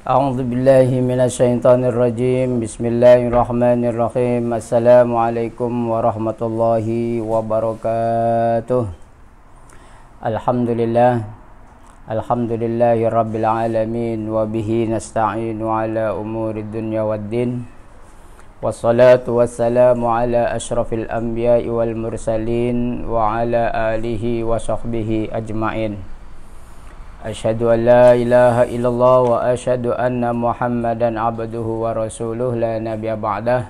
A'udzu billahi minasyaitonir rajim. Bismillahirrahmanirrahim. Assalamualaikum warahmatullahi wabarakatuh. Alhamdulillahi rabbil alamin wa bihi nasta'inu ala umurid dunya waddin. Wassalatu wassalamu ala asyrafil anbiya'i wal mursalin wa ala alihi wa sahbihi ajma'in. Asyhadu an la ilaha illallah wa asyhadu anna Muhammadan abduhu wa rasuluh la nabiyya ba'dah.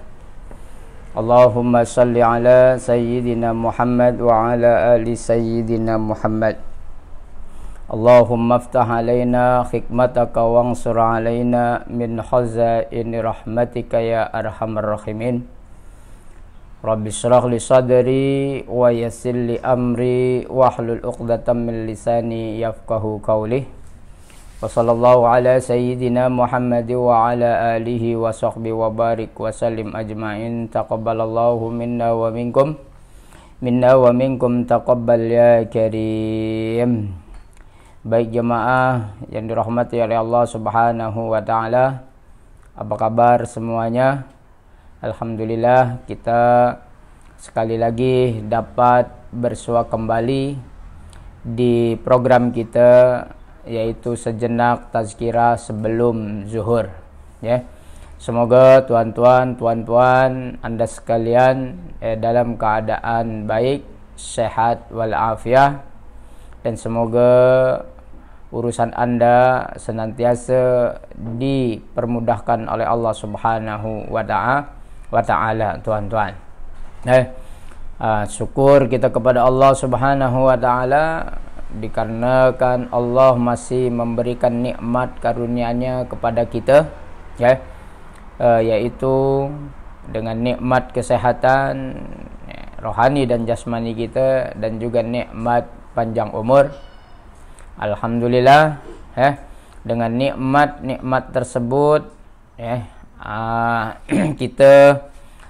Allahumma salli ala sayyidina Muhammad wa ala ali sayyidina Muhammad. Allahumma aftah alaina hikmataka wansur alaina min khazaini rahmatika ya arhamar rahimin. Rabbi syrah li sadri wa yassir li amri wahlul 'uqdatam min lisani yafqahu qawli. Wa sallallahu ala sayyidina Muhammad wa ala alihi wa sahbihi wa barik wa sallim ajma'in. Taqabbalallahu minna wa minkum taqabbal ya karim. Baik jemaah yang dirahmati oleh Allah Subhanahu wa taala, apa kabar semuanya? Alhamdulillah, kita sekali lagi dapat bersua kembali di program kita, yaitu sejenak tazkirah sebelum zuhur, ya. Semoga tuan-tuan Anda sekalian dalam keadaan baik, sehat walafiat, dan semoga urusan Anda senantiasa dipermudahkan oleh Allah Subhanahu wa ta'ala, tuan-tuan. Syukur kita kepada Allah Subhanahu wa ta'ala dikarenakan Allah masih memberikan nikmat karunia-Nya kepada kita, ya, yaitu dengan nikmat kesehatan rohani dan jasmani kita, dan juga nikmat panjang umur. Alhamdulillah, dengan nikmat tersebut, kita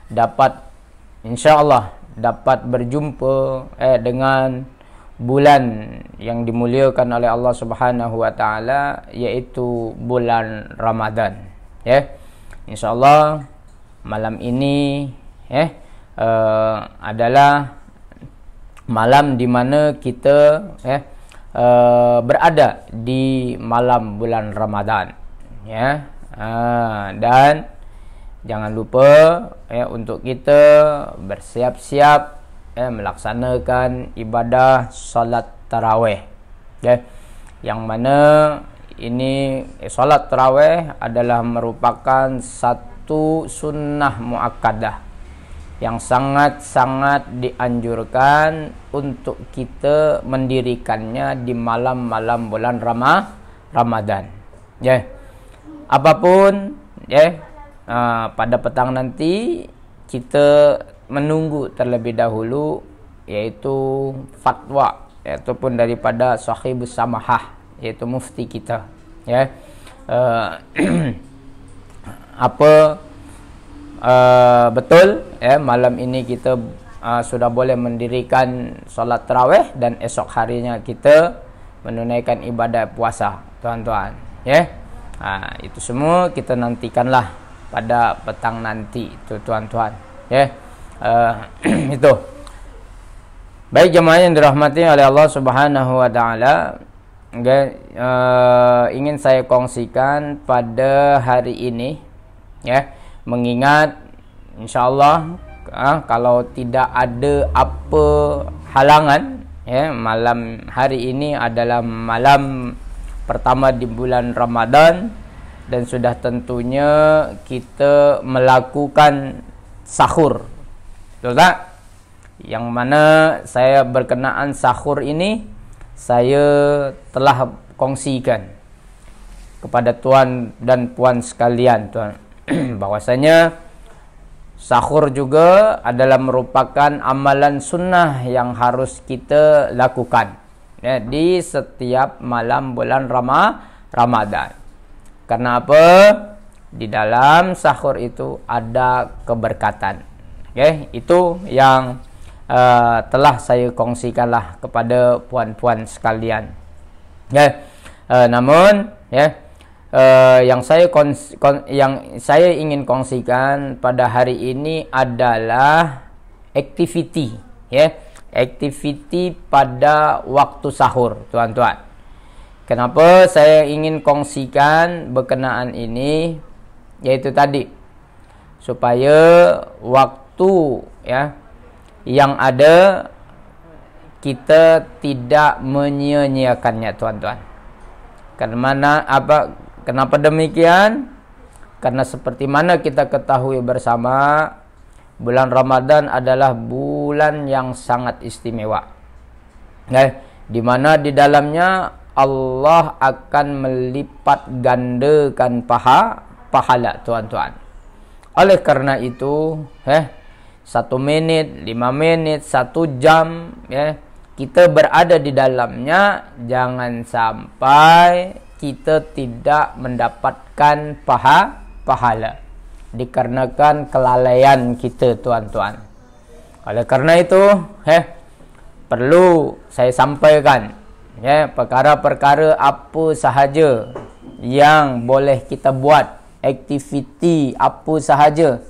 dapat, insyaallah dapat berjumpa dengan bulan yang dimuliakan oleh Allah Subhanahu wa taala, yaitu bulan Ramadan, ya. Insyaallah malam ini adalah malam di mana kita berada di malam bulan Ramadan, ya. Dan jangan lupa untuk kita bersiap-siap melaksanakan ibadah salat tarawih, ya. Yang mana ini salat tarawih adalah merupakan satu sunnah muakkadah yang sangat-sangat dianjurkan untuk kita mendirikannya di malam-malam bulan Ramadan, ya. Apapun, ya, pada petang nanti kita menunggu terlebih dahulu, yaitu fatwa ataupun daripada sahibus samahah, yaitu mufti kita, ya. Betul, ya, malam ini kita sudah boleh mendirikan solat tarawih, dan esok harinya kita menunaikan ibadah puasa, tuan-tuan, ya. Itu semua kita nantikanlah pada petang nanti, itu tuan-tuan, ya. Itu. Baik jemaah yang dirahmati oleh Allah Subhanahu wa taala, ingin saya kongsikan pada hari ini, ya, mengingat insyaallah kalau tidak ada apa halangan, ya, malam hari ini adalah malam pertama di bulan Ramadan, dan sudah tentunya kita melakukan sahur, betul tak? Yang mana saya berkenaan sahur ini, saya telah kongsikan kepada tuan dan puan sekalian, tuan, bahwasanya sahur juga adalah merupakan amalan sunnah yang harus kita lakukan, ya, di setiap malam bulan Ramadan. Karena apa? Di dalam sahur itu ada keberkatan. Okay? Itu yang telah saya kongsikanlah kepada puan-puan sekalian. Ya. Namun, ya, yang saya ingin kongsikan pada hari ini adalah activity, ya. Activity pada waktu sahur, tuan-tuan. Kenapa saya ingin kongsikan berkenaan ini? Yaitu tadi, supaya waktu, ya, yang ada kita tidak menyia-nyiakannya, tuan-tuan. Kenapa demikian? Karena seperti mana kita ketahui bersama, bulan Ramadan adalah bulan yang sangat istimewa, di mana di dalamnya Allah akan melipat gandakan pahala, tuan-tuan. Oleh karena itu, 1 menit, 5 menit, 1 jam, ya, kita berada di dalamnya, jangan sampai kita tidak mendapatkan pahala dikarenakan kelalaian kita, tuan-tuan. Oleh karena itu, perlu saya sampaikan, ya, perkara-perkara apa sahaja yang boleh kita buat, aktiviti apa sahaja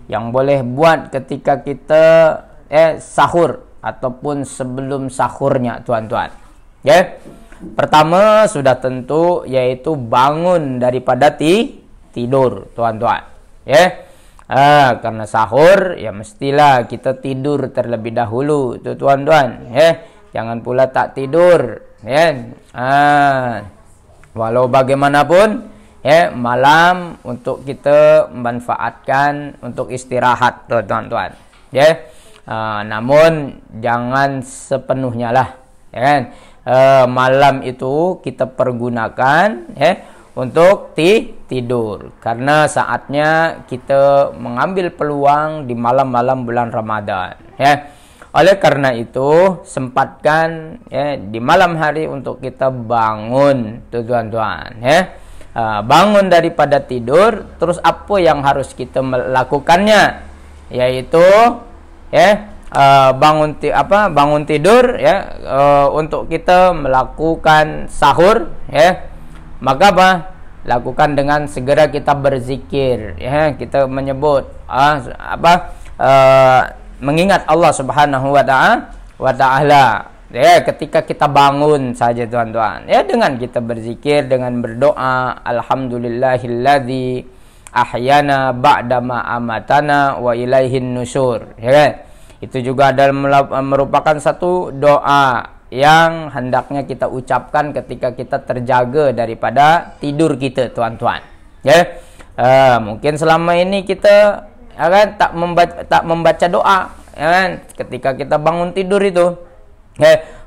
yang boleh buat ketika kita sahur ataupun sebelum sahurnya, tuan-tuan. Ya. Pertama sudah tentu yaitu bangun daripada tidur, tuan-tuan. Ya. Karena sahur ya mestilah kita tidur terlebih dahulu, tuan-tuan. Ya. Jangan pula tak tidur, ya. Walau bagaimanapun, ya, malam untuk kita manfaatkan untuk istirahat, tuan-tuan. Ya. Namun jangan sepenuhnya lah, ya. Malam itu kita pergunakan, ya, untuk tidur, karena saatnya kita mengambil peluang di malam-malam bulan Ramadan, ya. Oleh karena itu sempatkan, ya, di malam hari untuk kita bangun, tuan-tuan, ya. Bangun daripada tidur, terus apa yang harus kita melakukannya, yaitu, ya, bangun tidur, ya, untuk kita melakukan sahur, ya. Maka lakukan dengan segera kita berzikir, ya, kita menyebut mengingat Allah Subhanahu wa taala. Ya, ketika kita bangun saja, tuan-tuan, ya, dengan kita berzikir, dengan berdoa, alhamdulillahilladzi ahyana ba'dama amatana wa ilaihin nusyur, ya kan? Itu juga adalah merupakan satu doa yang hendaknya kita ucapkan ketika kita terjaga daripada tidur kita, tuan-tuan. Ya, mungkin selama ini kita, ya kan, tak membaca doa, ya kan, ketika kita bangun tidur itu.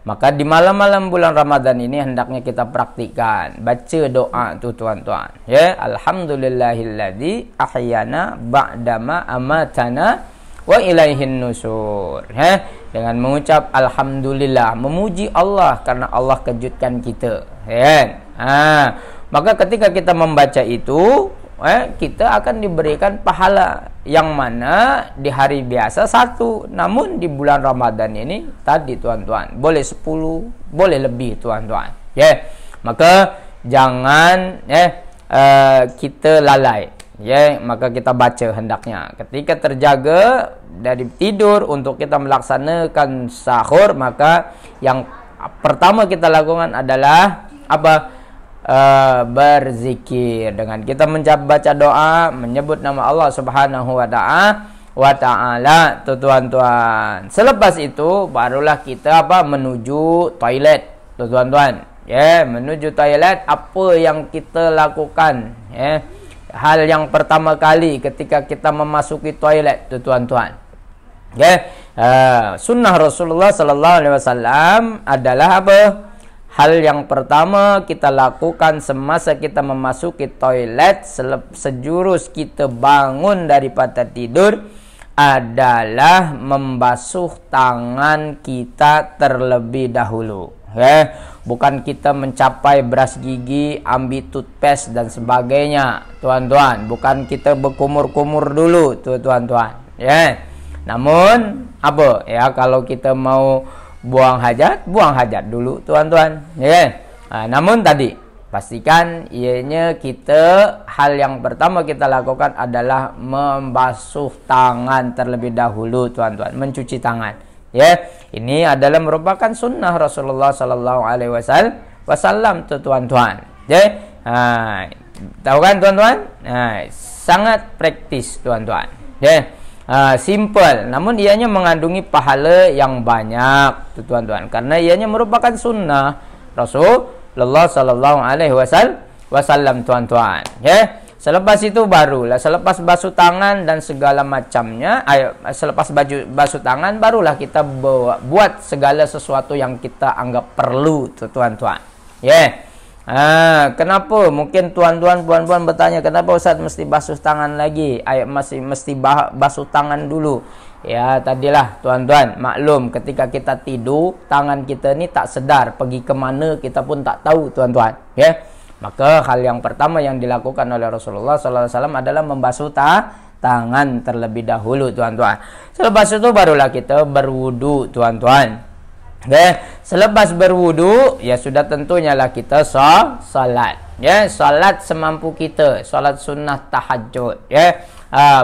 Maka di malam-malam bulan Ramadan ini hendaknya kita praktikkan baca doa tu, tuan-tuan. Ya, alhamdulillahilladzi ahyana ba'dama amatana wa ilaihin nusyur. Dengan mengucap alhamdulillah, memuji Allah karena Allah kejutkan kita. Ya. Maka ketika kita membaca itu, kita akan diberikan pahala yang mana di hari biasa 1, namun di bulan Ramadan ini tadi, tuan-tuan, boleh 10, boleh lebih, tuan-tuan. Ya. Maka jangan kita lalai. Ya, maka kita baca hendaknya ketika terjaga dari tidur untuk kita melaksanakan sahur. Maka yang pertama kita lakukan adalah apa? Berzikir, dengan kita membaca doa, menyebut nama Allah Subhanahu wa taala, tuan-tuan. Selepas itu barulah kita menuju toilet, tuan-tuan. Ya, menuju toilet, apa yang kita lakukan, ya? Hal yang pertama kali ketika kita memasuki toilet, tuan-tuan. Ya, sunnah Rasulullah sallallahu alaihi wasallam adalah apa? Hal yang pertama kita lakukan semasa kita memasuki toilet, sejurus kita bangun daripada tidur, adalah membasuh tangan kita terlebih dahulu. Bukan kita mencapai beras gigi, ambil toothpaste dan sebagainya, tuan-tuan. Bukan kita berkumur-kumur dulu, tuan-tuan. Ya. Namun apa? Ya, kalau kita mau buang hajat dulu, tuan-tuan. Ya. Namun tadi, pastikan ianya kita hal yang pertama kita lakukan adalah membasuh tangan terlebih dahulu, tuan-tuan, mencuci tangan. Ya, ini adalah merupakan sunnah Rasulullah sallallahu alaihi wasallam, tuan-tuan. Ya, tahu kan, tuan-tuan? Sangat praktis, tuan-tuan. Ya, simple, namun ianya mengandungi pahala yang banyak, tuan-tuan, karena ianya merupakan sunnah Rasulullah sallallahu alaihi wasallam, tuan-tuan. Ya, selepas itu barulah, selepas basuh tangan dan segala macamnya, selepas basuh tangan barulah kita buat segala sesuatu yang kita anggap perlu, tuan-tuan. Ya. Kenapa? Mungkin tuan-tuan, puan-puan bertanya, kenapa Ustaz mesti basuh tangan lagi? Masih mesti basuh tangan dulu. Ya, tadilah tuan-tuan, maklum ketika kita tidur, tangan kita ni tak sedar pergi ke mana kita pun tak tahu, tuan-tuan. Ya. Maka hal yang pertama yang dilakukan oleh Rasulullah sallallahu alaihi wasallam adalah membasuh tangan terlebih dahulu, tuan-tuan. Selepas itu barulah kita berwudu, tuan-tuan. Selepas berwudu, ya sudah tentunya lah kita salat. Ya, salat semampu kita, salat sunnah tahajud. Ya,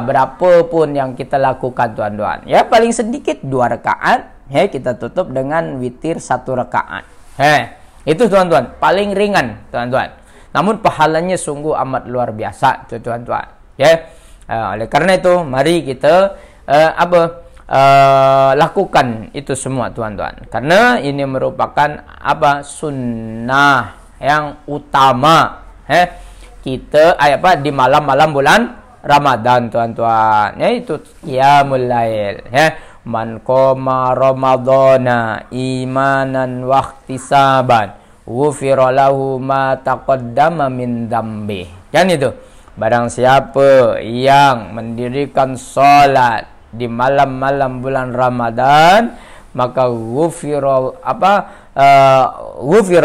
berapa pun yang kita lakukan, tuan-tuan. Ya, paling sedikit 2 rakaat. Ya, kita tutup dengan witir 1 rakaat. Itu, tuan-tuan, paling ringan, tuan-tuan. Namun pahalanya sungguh amat luar biasa, tuan-tuan. Ya, oleh karena itu, mari kita lakukan itu semua, tuan-tuan, karena ini merupakan sunnah yang utama kita di malam-malam bulan Ramadan, tuan-tuan. Yaitu qiyamul lail. Man qama ramadhana imanan wa ihtisaban ghufira lahu ma taqaddama min dzambi. Kan itu, barang siapa yang mendirikan salat di malam-malam bulan Ramadan, maka ghufira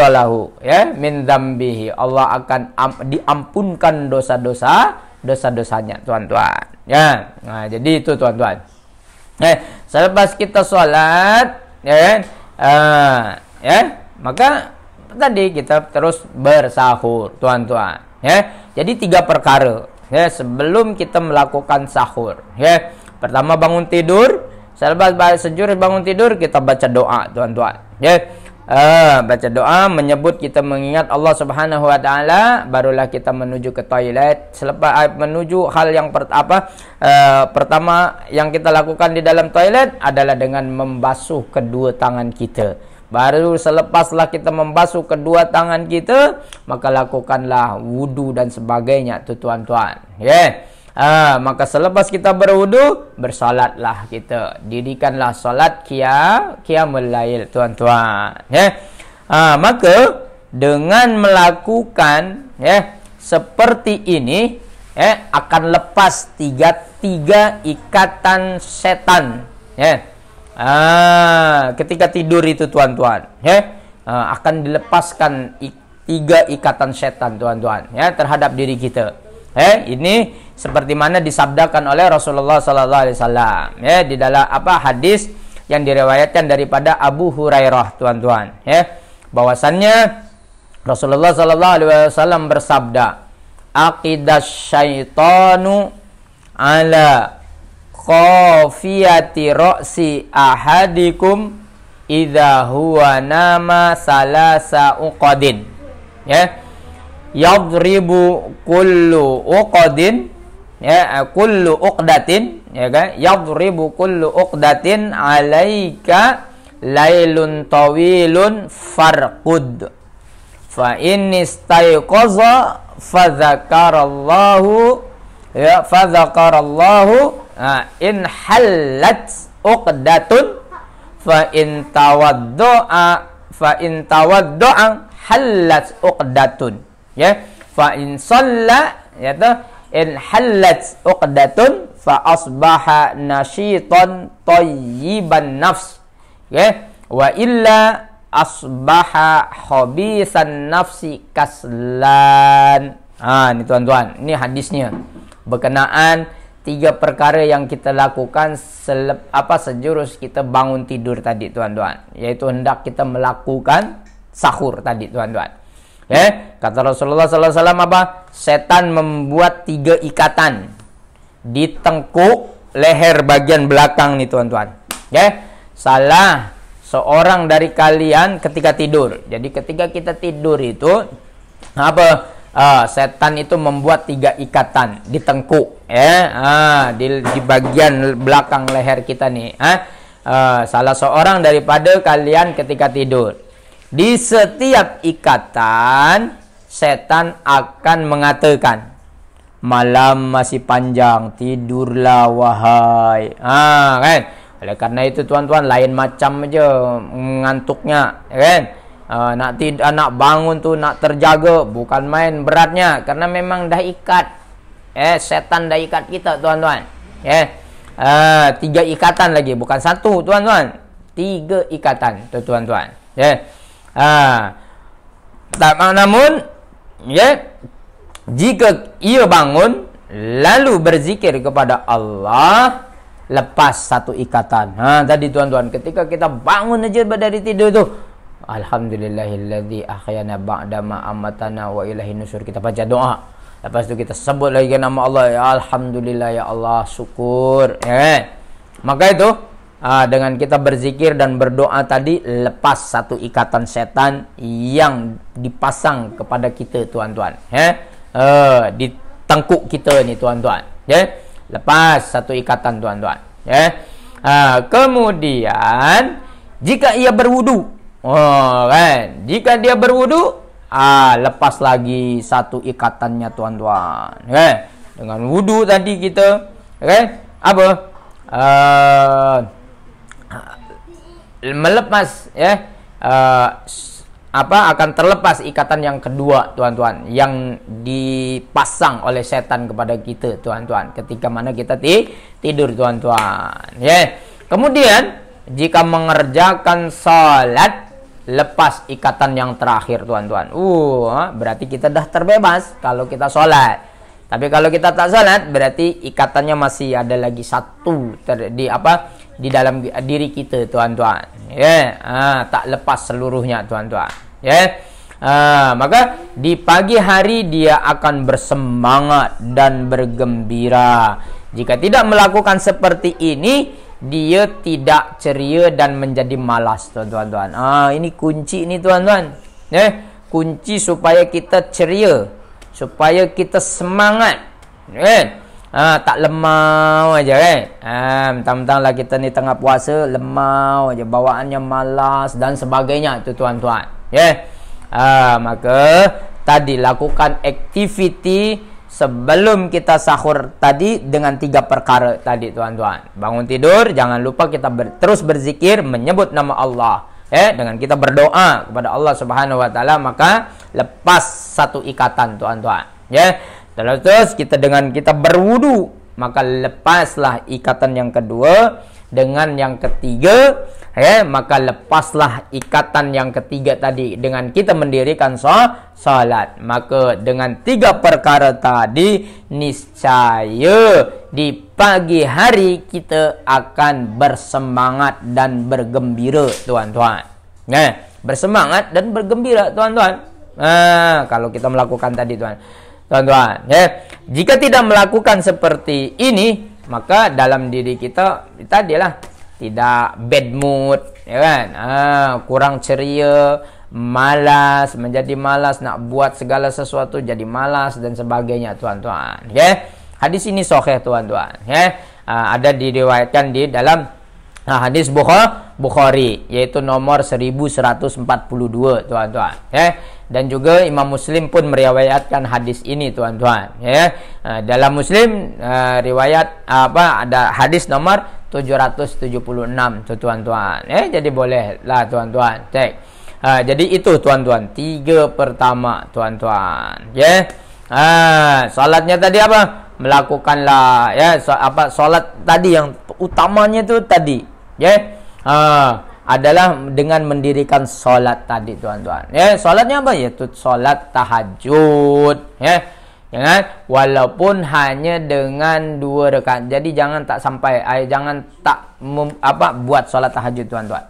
lahu min dzambihi, Allah akan diampunkan dosa-dosanya, tuan-tuan. Ya, jadi itu, tuan-tuan. Selepas kita sholat, maka tadi kita terus bersahur, tuan-tuan. Jadi 3 perkara sebelum kita melakukan sahur. Pertama, bangun tidur. Selepas sejurus bangun tidur, kita baca doa, tuan-tuan. Baca doa, menyebut, kita mengingat Allah Subhanahu wa taala, barulah kita menuju ke toilet. Selepas menuju, hal yang pertama yang kita lakukan di dalam toilet adalah dengan membasuh kedua tangan kita. Baru selepaslah kita membasuh kedua tangan kita, maka lakukanlah wudu dan sebagainya, tuan-tuan. Maka selepas kita berwudu, bersolatlah kita. Dirikanlah solat qiyamul lail, tuan-tuan. Maka dengan melakukan seperti ini, akan lepas tiga ikatan setan. Ketika tidur itu, tuan-tuan, akan dilepaskan 3 ikatan setan, tuan-tuan, terhadap diri kita. Ini seperti mana disabdakan oleh Rasulullah sallallahu alaihi wasallam, di dalam hadis yang diriwayatkan daripada Abu Hurairah, tuan-tuan, bahwasannya Rasulullah sallallahu alaihi wasallam bersabda, aqidas syaitanu ala qafiyati ra'si ahadikum idza huwa nama salasa uqadin. Yadribu kullu uqadin, kullu uqdatin, yadribu kullu uqdatin alaika lailun tawilun farqud fa in istayqaza fadzakarallahu in hallat uqdatun fa in tawaddu'a hallat uqdatun. Fa in shalla, in hallat uqdatun fa asbaha nasyitan thayyiban nafs. Wa illa asbaha khabisan nafsi kaslan. Ini, tuan-tuan, ini hadisnya berkenaan 3 perkara yang kita lakukan sejurus kita bangun tidur tadi, tuan-tuan, yaitu hendak kita melakukan sahur tadi, tuan-tuan. Ya, kata Rasulullah sallallahu alaihi wasallam apa? Setan membuat 3 ikatan di tengkuk leher bagian belakang nih tuan-tuan. Ya, salah seorang dari kalian ketika tidur. Jadi ketika kita tidur itu apa? Setan itu membuat 3 ikatan di tengkuk, ya, di bagian belakang leher kita nih. Salah seorang daripada kalian ketika tidur. Di setiap ikatan, setan akan mengatakan, malam masih panjang, tidurlah wahai. Kan? Oleh karena itu tuan-tuan, lain macam aja ngantuknya, kan? Nak bangun tuh, nak terjaga, bukan main beratnya, karena memang dah ikat. Setan dah ikat kita tuan-tuan. 3 ikatan lagi, bukan 1 tuan-tuan, 3 ikatan tuh tuan-tuan. Namun jika ia bangun lalu berzikir kepada Allah, lepas 1 ikatan. Tadi tuan-tuan, ketika kita bangun aja dari tidur tu, alhamdulillahilladzi ahyana ba'da ma amatana wa ilaihi nusur, kita baca doa. Lepas tu kita sebut lagi nama Allah, ya alhamdulillah, ya Allah, syukur. Maka itu dengan kita berzikir dan berdoa tadi, lepas 1 ikatan setan yang dipasang kepada kita tuan-tuan, di tengkuk kita ni tuan-tuan, lepas 1 ikatan tuan-tuan. Kemudian jika ia berwudu, kan, jika dia berwudu, lepas lagi 1 ikatannya tuan-tuan. Dengan wudu tadi kita, apa? Melepas, akan terlepas ikatan yang kedua tuan-tuan, yang dipasang oleh setan kepada kita tuan-tuan, ketika mana kita tidur tuan-tuan. Kemudian jika mengerjakan salat, lepas ikatan yang terakhir tuan-tuan, berarti kita dah terbebas kalau kita salat. Tapi kalau kita tak salat, berarti ikatannya masih ada lagi 1 di dalam diri kita tuan-tuan. Tak lepas seluruhnya tuan-tuan. Maka di pagi hari dia akan bersemangat dan bergembira. Jika tidak melakukan seperti ini, dia tidak ceria dan menjadi malas tuan-tuan. Ini kunci ini tuan-tuan. Kunci supaya kita ceria, supaya kita semangat, tak lemau aja, mentang-mentang lah kita ni tengah puasa, lemau aja, bawaannya malas dan sebagainya tu tuan-tuan. Maka tadi lakukan aktiviti sebelum kita sahur tadi dengan 3 perkara tadi tuan-tuan. Bangun tidur, jangan lupa kita terus berzikir, menyebut nama Allah. Dengan kita berdoa kepada Allah Subhanahu wa taala, maka lepas 1 ikatan tuan-tuan. Terus kita berwudu, maka lepaslah ikatan yang kedua. Dengan yang ketiga, maka lepaslah ikatan yang ketiga tadi dengan kita mendirikan salat. Maka dengan 3 perkara tadi, niscaya di pagi hari kita akan bersemangat dan bergembira tuan-tuan. Bersemangat dan bergembira tuan-tuan. Kalau kita melakukan tadi tuan-tuan, jika tidak melakukan seperti ini, maka dalam diri kita tadilah tidak bad mood, kurang ceria, malas, menjadi malas, nak buat segala sesuatu jadi malas dan sebagainya tuan-tuan. Hadis ini sahih tuan-tuan. Ada diriwayatkan di dalam hadis Bukhari, yaitu nomor 1142 tuan-tuan. Dan juga Imam Muslim pun meriwayatkan hadis ini tuan-tuan. Dalam Muslim riwayat ada hadis nomor 776 tuan-tuan. Jadi boleh lah tuan-tuan cek. Jadi itu tuan-tuan, 3 pertama tuan-tuan. Salatnya tadi apa? Melakukanlah salat tadi yang utamanya tu tadi, adalah dengan mendirikan solat tadi tuan-tuan. Solatnya apa? Yaitu solat tahajud. Walaupun hanya dengan 2 rakaat. Jadi jangan tak sampai, jangan tak buat solat tahajud tuan-tuan.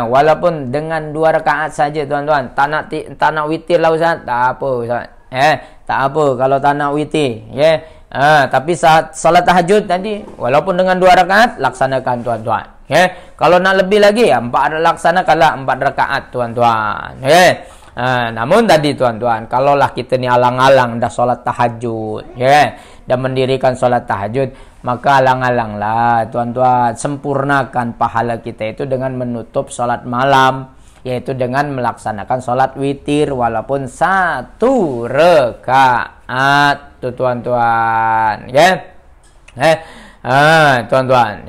Walaupun dengan 2 rakaat saja tuan-tuan. Tak nak witir lah Ustaz. Tak apa Ustaz. Tak apa kalau tak nak witir. Tapi saat solat tahajud tadi, walaupun dengan 2 rakaat, laksanakan tuan-tuan. Kalau nak lebih lagi, 4 laksanakanlah 4 rakaat tuan-tuan. Namun tadi tuan-tuan, kalaulah kita ni alang-alang dah solat tahajud, dah mendirikan solat tahajud, maka alang-alanglah tuan-tuan, sempurnakan pahala kita itu dengan menutup solat malam, yaitu dengan melaksanakan solat witir walaupun 1 rakaat tuan-tuan. Tuan-tuan,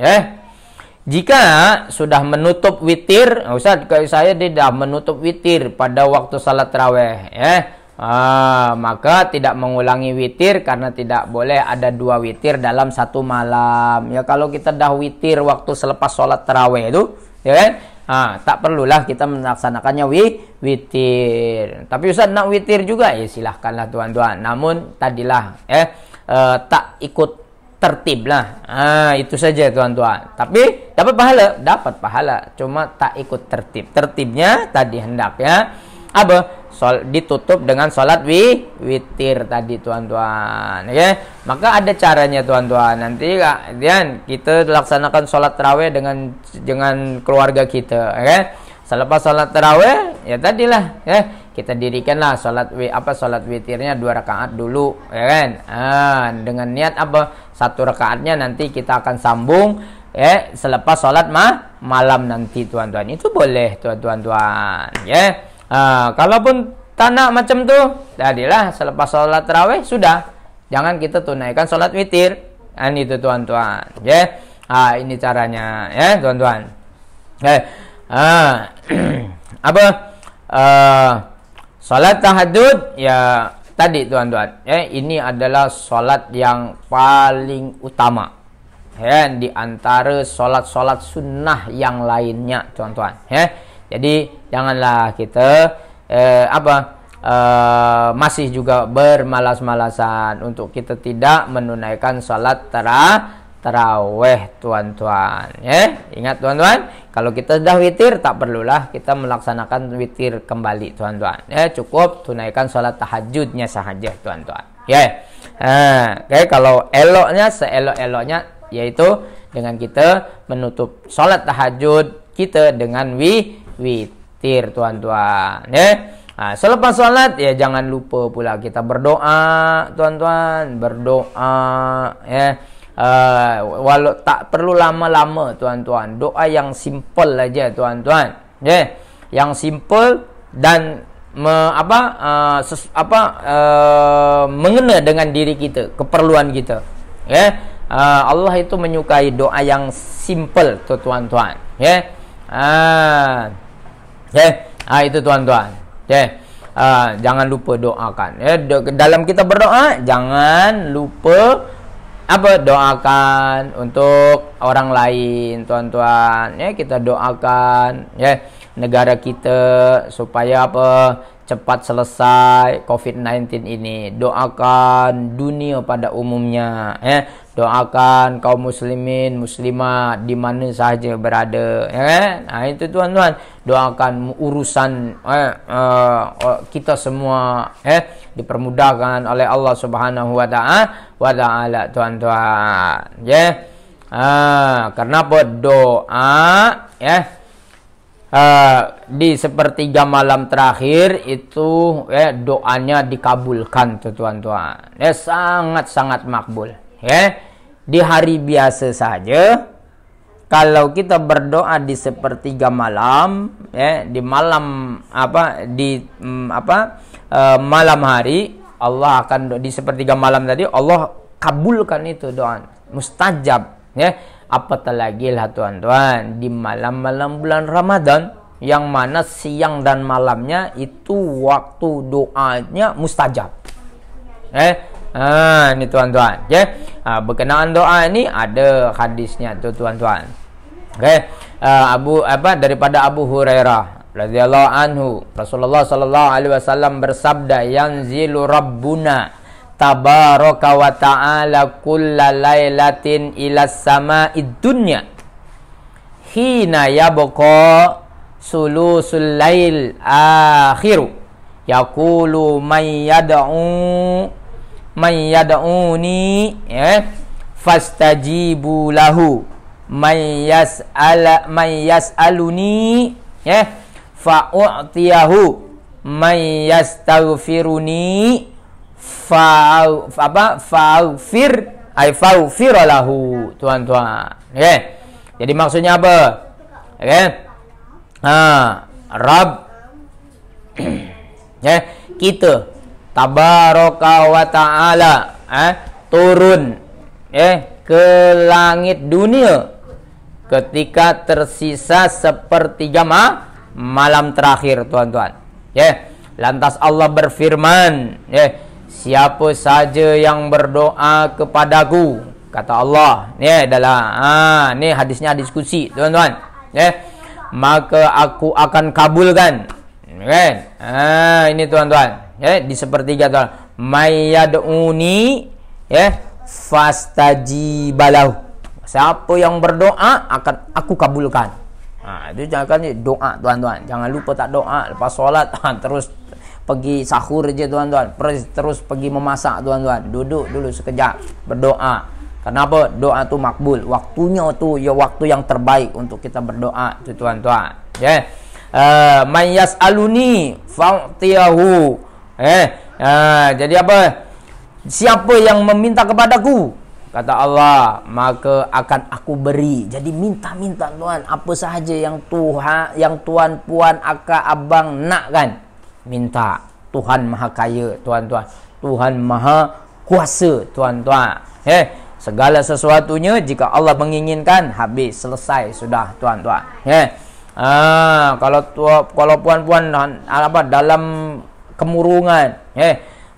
jika sudah menutup witir, Ustaz, saya tidak menutup witir pada waktu salat tarawih, maka tidak mengulangi witir karena tidak boleh ada 2 witir dalam 1 malam. Kalau kita dah witir waktu selepas salat tarawih itu, tak perlulah kita melaksanakannya witir. Tapi Ustaz nak witir juga, silahkanlah tuan-tuan. Namun tadilah tak ikut tertib lah. Itu saja tuan-tuan. Tapi dapat pahala, cuma tak ikut tertib. Tertibnya tadi hendaknya ditutup dengan salat witir tadi tuan-tuan. Maka ada caranya tuan-tuan. Nanti kita laksanakan salat tarawih dengan keluarga kita. Selepas salat tarawih, tadilah kita dirikanlah salat witirnya 2 rakaat dulu, dengan niat 1 rakaatnya nanti kita akan sambung selepas salat malam nanti tuan-tuan. Itu boleh tuan-tuan. Kalaupun tak nak macam tu, tadilah selepas salat tarawih sudah, jangan kita tunaikan salat witir. Itu tuan-tuan. Ini caranya tuan-tuan. Salat tahajud tadi tuan-tuan, ini adalah salat yang paling utama di antara salat-salat sunnah yang lainnya tuan-tuan. Jadi janganlah kita masih juga bermalas-malasan untuk kita tidak menunaikan salat tarawih tuan-tuan. Ingat tuan-tuan, kalau kita sudah witir tak perlulah kita melaksanakan witir kembali tuan-tuan. Cukup tunaikan salat tahajudnya sahaja tuan-tuan. Kalau eloknya, seelok-eloknya yaitu dengan kita menutup salat tahajud kita dengan witir tuan-tuan. Selepas salat jangan lupa pula kita berdoa tuan-tuan, walau tak perlu lama-lama tuan-tuan, doa yang simple aja tuan-tuan, yang simple dan mengena dengan diri kita, keperluan kita. Allah itu menyukai doa yang simple tuan-tuan. Itu tuan-tuan. Jangan lupa doakan. Dalam kita berdoa jangan lupa doakan untuk orang lain tuan-tuan. Kita doakan negara kita supaya cepat selesai COVID-19 ini. Doakan dunia pada umumnya. Doakan kaum muslimin, muslimat di mana sahaja berada. Itu tuan-tuan. Doakan urusan kita semua dipermudahkan oleh Allah Subhanahu wa taala tuan-tuan. Karena doa di sepertiga malam terakhir itu doanya dikabulkan tuan-tuan. Sangat-sangat makbul. Di hari biasa saja kalau kita berdoa di sepertiga malam, di malam malam hari, Allah akan di sepertiga malam tadi Allah kabulkan itu doa, mustajab. Apatah lagi lah tuan-tuan di malam-malam bulan Ramadan yang mana siang dan malamnya itu waktu doanya mustajab. Ini tuan-tuan. Berkenaan doa ini ada hadisnya tuan-tuan. Daripada Abu Hurairah radhiyallahu anhu, Rasulullah sallallahu alaihi wasallam bersabda, yanzilu rabbuna tabaraka wa ta'ala kulla lailatin ila sama'id dunya hina yabqa sulusul lail akhiru yaqulu may yad'uni fastajibu lahu may yas'aluni fa'u'tiyahu may yastaghfiruni faghfir lahu, tuan-tuan. Jadi maksudnya apa? Rabb kita tabaraka wa ta'ala turun ke langit dunia ketika tersisa sepertiga malam terakhir, tuan-tuan. Lantas Allah berfirman, siapa saja yang berdoa kepadaku, kata Allah, ini hadisnya diskusi, tuan-tuan, maka aku akan kabulkan. Ini tuan-tuan, di sepertiga, tuan, mayyad'uni fastajibalahu, siapa yang berdoa akan aku kabulkan. Itu jangan doa, tuan-tuan, jangan lupa tak doa lepas solat terus pergi sahur je, tuan-tuan, terus pergi memasak, tuan-tuan, duduk dulu sekejap berdoa. Kenapa? Doa tu makbul, waktunya tu ya waktu yang terbaik untuk kita berdoa tu, tuan-tuan. Man yas'aluni fa'tiyahu. Jadi apa? Siapa yang meminta kepadaku, kata Allah, maka akan aku beri. Jadi minta-minta, tuan, apa sahaja yang Tuhan, yang tuan, puan, akak, abang nak, kan, minta. Tuhan Maha Kaya, tuan-tuan. Tuhan Maha Kuasa, tuan-tuan. Segala sesuatunya jika Allah menginginkan, habis, selesai sudah, tuan-tuan. Kalau puan-puan dalam kemurungan,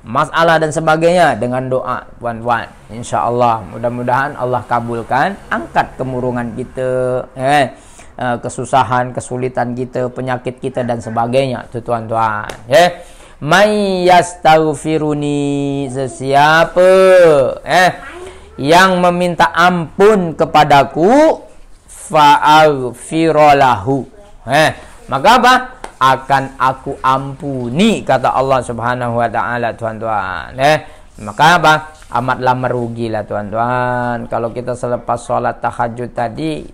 masalah dan sebagainya, dengan doa, puan-puan, insya-Allah, mudah-mudahan Allah kabulkan, angkat kemurungan kita, kesusahan, kesulitan kita, penyakit kita dan sebagainya, tuan-tuan. May yastaghfiruni, sesiapa yang meminta ampun kepadaku, fa'aghfiralahu, maka apa? Akan aku ampuni, kata Allah Subhanahu wa taala, tuan-tuan. Maka apa? Amatlah merugilah, tuan-tuan, kalau kita selepas sholat tahajud tadi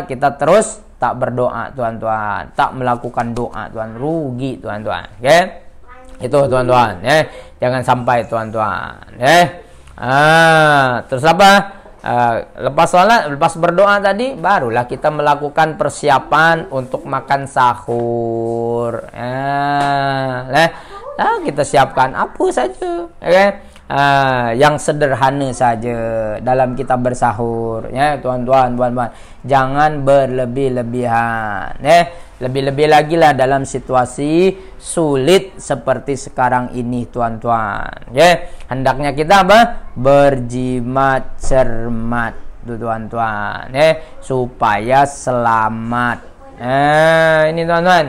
kita terus tak berdoa, tuan-tuan, tak melakukan doa, tuan, rugi, tuan-tuan. Itu, tuan-tuan, jangan sampai, tuan-tuan. Terus apa? Lepas sholat, lepas berdoa tadi, barulah kita melakukan persiapan untuk makan sahur. Kita siapkan apa saja, yang sederhana saja dalam kita bersahur, tuan-tuan, puan-puan, jangan berlebih-lebihan, lebih-lebih lagi lah dalam situasi sulit seperti sekarang ini, tuan-tuan. Hendaknya kita apa? Berjimat cermat, tuan-tuan, supaya selamat. Ini, tuan-tuan,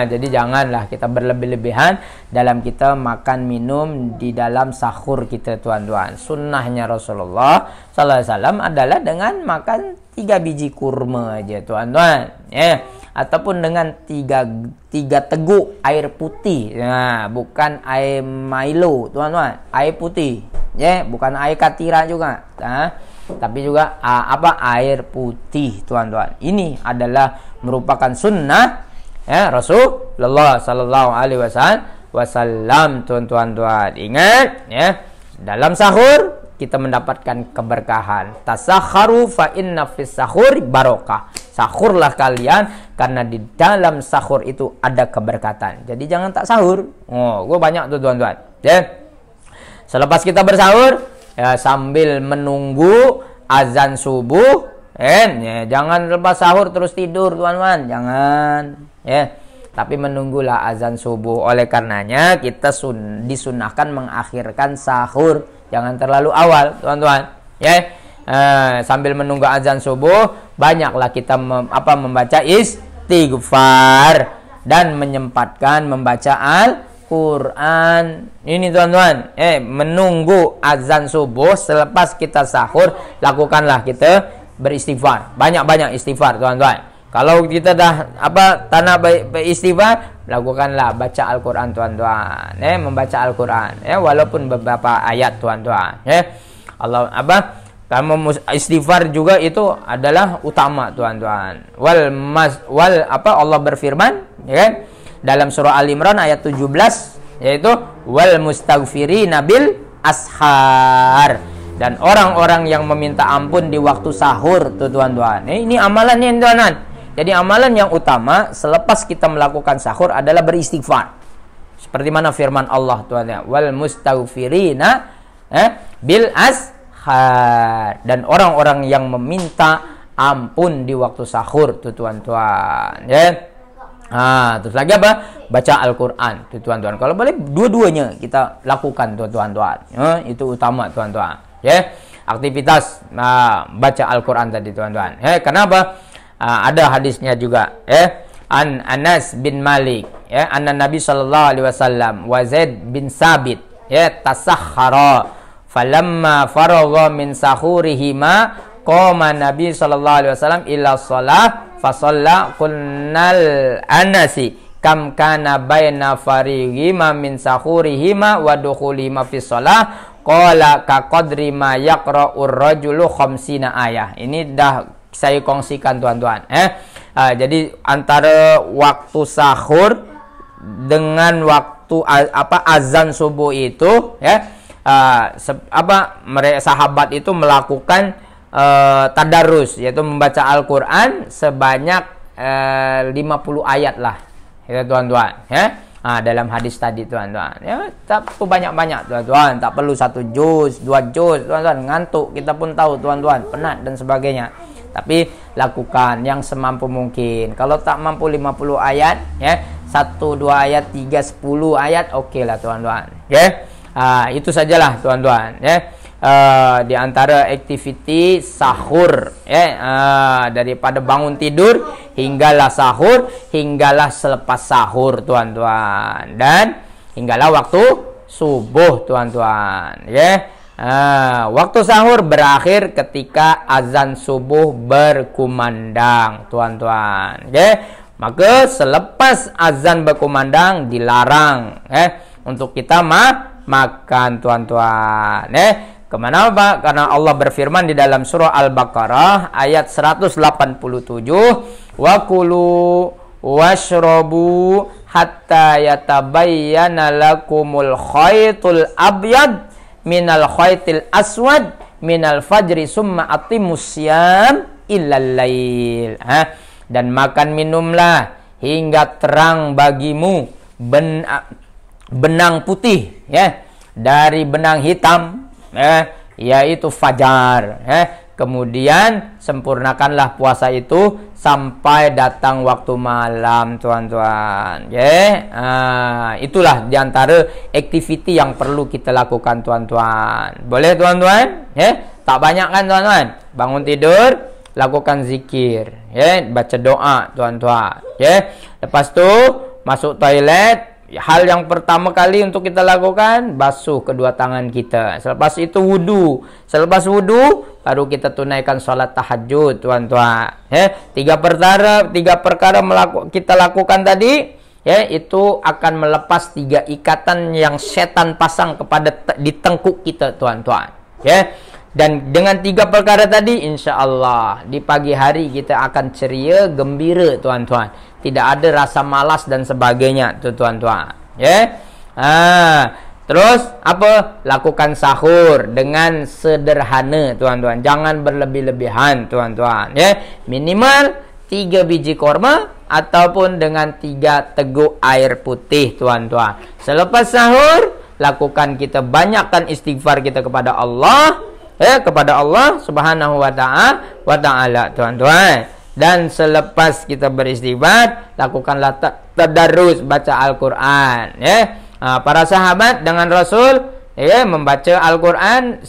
jadi janganlah kita berlebih-lebihan dalam kita makan minum di dalam sahur kita, tuan-tuan. Sunnahnya Rasulullah sallallahu alaihi wasallam adalah dengan makan 3 biji kurma aja, tuan-tuan, ataupun dengan 3 teguk air putih. Bukan air Milo, tuan-tuan, air putih, bukan air katira juga, tapi juga air putih, tuan-tuan. Ini adalah merupakan sunnah Rasulullah sallallahu alaihi wasallam, tuan-tuan. Ingat, dalam sahur kita mendapatkan keberkahan. Tasakharu fa inna fis sahur barokah. Sahurlah kalian karena di dalam sahur itu ada keberkatan. Jadi jangan tak sahur. Gue banyak tuh, tuan-tuan. Selepas kita bersahur, sambil menunggu azan subuh, jangan lepas sahur terus tidur, tuan-tuan. Jangan, tapi menunggulah azan subuh. Oleh karenanya kita disunahkan mengakhirkan sahur, jangan terlalu awal, tuan-tuan. Sambil menunggu azan subuh, banyaklah kita membaca istighfar dan menyempatkan membaca Al-Quran. Ini, tuan-tuan, menunggu azan subuh, selepas kita sahur, lakukanlah kita beristighfar. Banyak-banyak istighfar, tuan-tuan. Kalau kita dah tanah beristighfar, lakukanlah baca Al-Qur'an, tuan-tuan. Membaca Al-Qur'an, walaupun beberapa ayat, tuan-tuan. Allah kamu istighfar juga itu adalah utama, tuan-tuan. Allah berfirman, dalam surah Al-Imran ayat 17, yaitu wal mustaghfirina bil ashar, dan orang-orang yang meminta ampun di waktu sahur, tuh tuan-tuan. Ini amalan nih, tuan-tuan. Jadi amalan yang utama selepas kita melakukan sahur adalah beristighfar. Seperti mana firman Allah, tuan-tuan, wal mustaghfirina bil ashar, dan orang-orang yang meminta ampun di waktu sahur, tuh tuan-tuan. Terus lagi apa? Baca Al-Qur'an, tuh tuan-tuan. Kalau boleh dua-duanya kita lakukan, tuh tuan-tuan. Itu utama, tuan-tuan. Aktivitas baca Al-Qur'an tadi, tuan-tuan. Kenapa? Ada hadisnya juga. An Anas bin Malik, anna Nabi sallallahu alaihi wasallam wa Zaid bin Sabit, tasakhara falamma faragha min sahurihima qama Nabi sallallahu alaihi wasallam ila shalah fa shalla kunnal anasi kam kana baina farihima min sahurihima wa dukhulihima fi shalah qala ka qadri ma yaqra'ur rajulu khamsina ayah. Ini dah saya kongsikan, tuan-tuan. Jadi antara waktu sahur dengan waktu azan subuh itu, mereka sahabat itu melakukan tadarus, yaitu membaca Al-Qur'an sebanyak 50 ayat lah, ya tuan-tuan. Dalam hadis tadi, tuan-tuan. Tak perlu banyak-banyak, tuan-tuan. Tak perlu 1 juz, 2 juz, tuan-tuan. Ngantuk, kita pun tahu, tuan-tuan, penat dan sebagainya. Tapi lakukan yang semampu mungkin. Kalau tak mampu 50 ayat, 1, 2 ayat, 3, 10 ayat, okey lah, tuan-tuan. Itu sajalah, tuan-tuan. Di antara aktiviti sahur, daripada bangun tidur hinggalah sahur, hinggalah selepas sahur, tuan-tuan, dan hinggalah waktu subuh, tuan-tuan. Waktu sahur berakhir ketika azan subuh berkumandang, tuan-tuan. Maka selepas azan berkumandang dilarang untuk kita makan, tuan-tuan. Kemana Pak? Karena Allah berfirman di dalam surah Al-Baqarah ayat 187, wa kulu washrabu hatta yatabayyana lakumul khaytul abyad minal khaytil aswad minal fajri summa atimus syam illal lail. Dan makan minumlah hingga terang bagimu benang putih dari benang hitam, yaitu fajar. Kemudian sempurnakanlah puasa itu sampai datang waktu malam, tuan-tuan. Itulah diantara aktiviti yang perlu kita lakukan, tuan-tuan. Boleh, tuan-tuan? Tak banyak kan, tuan-tuan? Bangun tidur, lakukan zikir, baca doa, tuan-tuan. Lepas tu masuk toilet. Hal yang pertama kali untuk kita lakukan, basuh kedua tangan kita. Selepas itu wudu. Selepas wudu baru kita tunaikan salat tahajud, tuan-tuan. Tiga perkara kita lakukan tadi, itu akan melepas 3 ikatan yang setan pasang di tengkuk kita, tuan-tuan. Dan dengan 3 perkara tadi, insya Allah di pagi hari kita akan ceria, gembira, tuan-tuan. Tidak ada rasa malas dan sebagainya, tuan-tuan. Terus apa? Lakukan sahur dengan sederhana, tuan-tuan. Jangan berlebih-lebihan, tuan-tuan. Minimal 3 biji korma ataupun dengan 3 teguk air putih, tuan-tuan. Selepas sahur, lakukan kita banyakkan istighfar kita kepada Allah, kepada Allah Subhanahu wa ta'ala, tuan-tuan. Dan selepas kita beristighfar, lakukanlah tadarus, baca Al-Qur'an. Para sahabat dengan Rasul membaca Al-Qur'an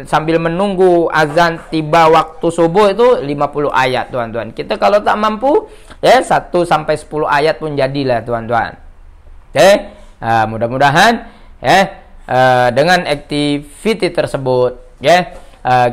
sambil menunggu azan tiba waktu subuh itu 50 ayat, tuan-tuan. Kita kalau tak mampu 1 sampai 10 ayat pun jadilah, tuan-tuan. Mudah-mudahan dengan aktiviti tersebut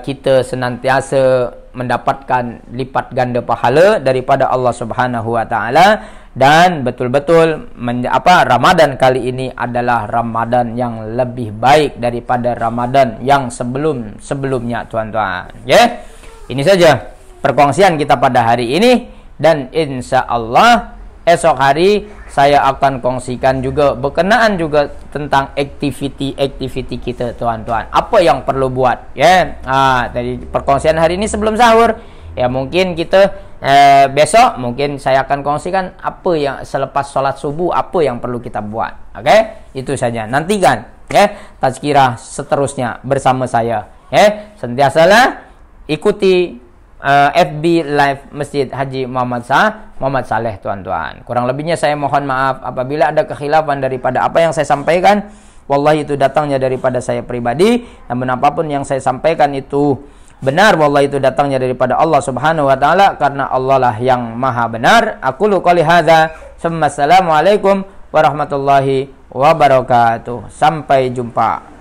kita senantiasa mendapatkan lipat ganda pahala daripada Allah Subhanahu wa taala, dan betul-betul Ramadan kali ini adalah Ramadan yang lebih baik daripada Ramadan yang sebelumnya, tuan-tuan. Ya. Ini saja perkongsian kita pada hari ini, dan insya Allah esok hari saya akan kongsikan juga berkenaan juga tentang aktiviti kita, tuan-tuan. Apa yang perlu buat, ya. Dari perkongsian hari ini sebelum sahur, ya mungkin kita besok mungkin saya akan kongsikan apa yang selepas sholat subuh, apa yang perlu kita buat. Oke, itu saja. Nantikan ya tazkirah seterusnya bersama saya. Ya, sentiasalah ikuti FB Live Masjid Haji Muhammad Saleh, tuan-tuan. Kurang lebihnya saya mohon maaf apabila ada kekhilafan daripada apa yang saya sampaikan. Wallahi itu datangnya daripada saya pribadi, namun apapun yang saya sampaikan itu benar, wallahi itu datangnya daripada Allah Subhanahu wa taala, karena Allah lah yang maha benar. Aqulu qouli hadza, assalamualaikum warahmatullahi wabarakatuh. Sampai jumpa.